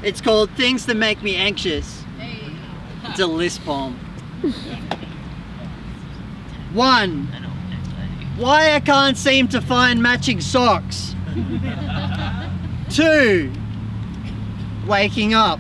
It's called Things That Make Me Anxious. It's a list poem. 1. Why I can't seem to find matching socks. 2. Waking up.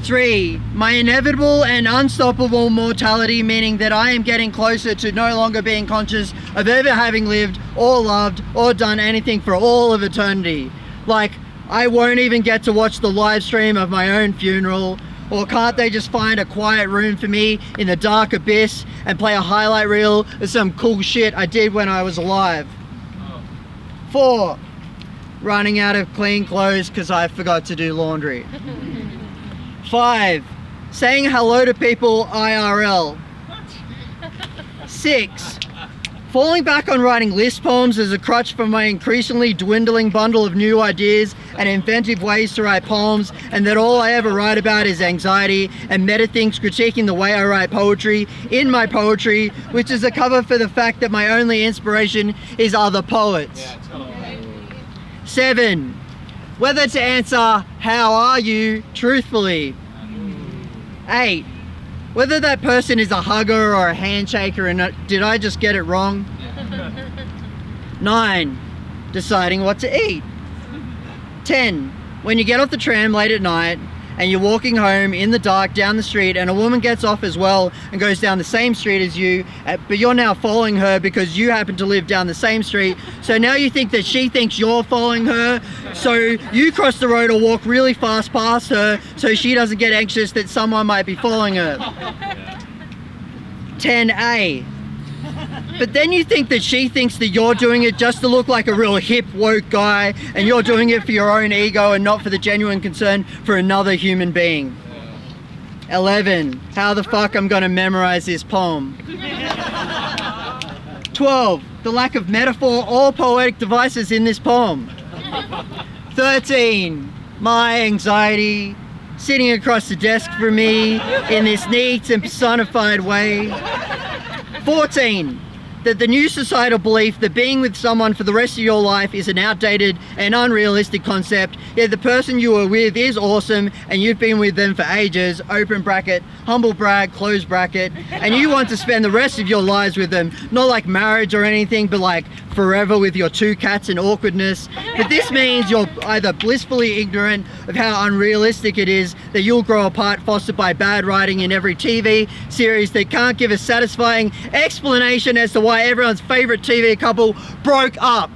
3. My inevitable and unstoppable mortality, meaning that I am getting closer to no longer being conscious of ever having lived or loved or done anything for all of eternity. Like, I won't even get to watch the live stream of my own funeral, or can't they just find a quiet room for me in the dark abyss and play a highlight reel of some cool shit I did when I was alive. 4. Running out of clean clothes because I forgot to do laundry. 5. Saying hello to people IRL. 6. Falling back on writing list poems as a crutch for my increasingly dwindling bundle of new ideas and inventive ways to write poems, and that all I ever write about is anxiety and meta things critiquing the way I write poetry in my poetry, which is a cover for the fact that my only inspiration is other poets. 7. Whether to answer, how are you, truthfully. 8. Whether that person is a hugger or a handshaker, and did I just get it wrong? 9. Deciding what to eat. 10. When you get off the tram late at night and you're walking home in the dark down the street and a woman gets off as well and goes down the same street as you, but you're now following her because you happen to live down the same street, so now you think that she thinks you're following her, so you cross the road or walk really fast past her so she doesn't get anxious that someone might be following her. 10A. But then you think that she thinks that you're doing it just to look like a real hip, woke guy, and you're doing it for your own ego and not for the genuine concern for another human being. 11. How the fuck I'm gonna memorize this poem. 12. The lack of metaphor or poetic devices in this poem. 13. My anxiety sitting across the desk from me in this neat and personified way. 14. That the new societal belief that being with someone for the rest of your life is an outdated and unrealistic concept, yet the person you are with is awesome and you've been with them for ages, open bracket, humble brag, close bracket, and you want to spend the rest of your lives with them, not like marriage or anything, but like forever with your 2 cats and awkwardness. But this means you're either blissfully ignorant of how unrealistic it is that you'll grow apart, fostered by bad writing in every TV series that can't give a satisfying explanation as to why everyone's favorite TV couple broke up.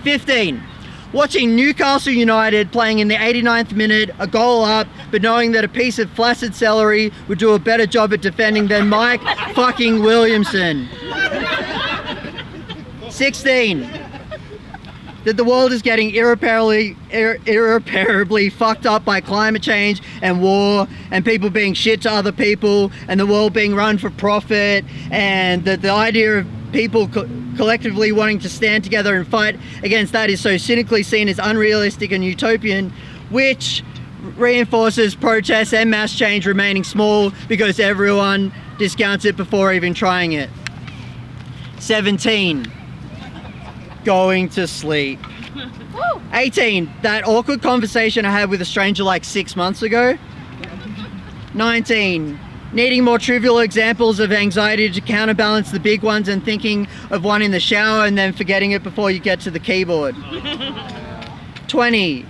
15. Watching Newcastle United playing in the 89th minute, a goal up, but knowing that a piece of flaccid celery would do a better job at defending than Mike fucking Williamson. 16. That the world is getting irreparably fucked up by climate change and war and people being shit to other people and the world being run for profit, and that the idea of people collectively wanting to stand together and fight against that is so cynically seen as unrealistic and utopian, which reinforces protests and mass change remaining small because everyone discounts it before even trying it. 17. Going to sleep. 18. That awkward conversation I had with a stranger like 6 months ago. 19. Needing more trivial examples of anxiety to counterbalance the big ones and thinking of one in the shower and then forgetting it before you get to the keyboard. 20.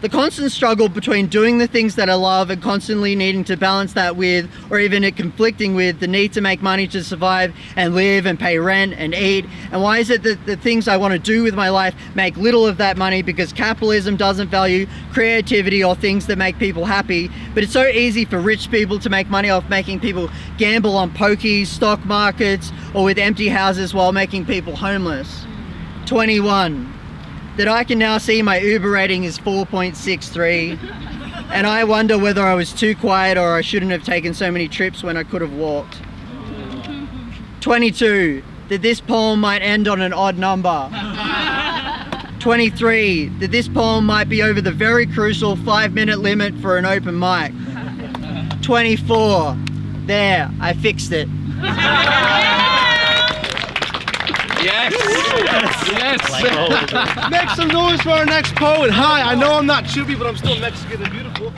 The constant struggle between doing the things that I love and constantly needing to balance that with, or even it conflicting with, the need to make money to survive and live and pay rent and eat. And why is it that the things I want to do with my life make little of that money? Because capitalism doesn't value creativity or things that make people happy, but it's so easy for rich people to make money off making people gamble on pokies, stock markets, or with empty houses while making people homeless. 21. That I can now see my Uber rating is 4.63, and I wonder whether I was too quiet or I shouldn't have taken so many trips when I could have walked. 22. That this poem might end on an odd number. 23. That this poem might be over the very crucial 5-minute limit for an open mic. 24. There, I fixed it. Yes! Yes. Make some noise for our next poet. Hi, I know I'm not chubby, but I'm still Mexican and beautiful.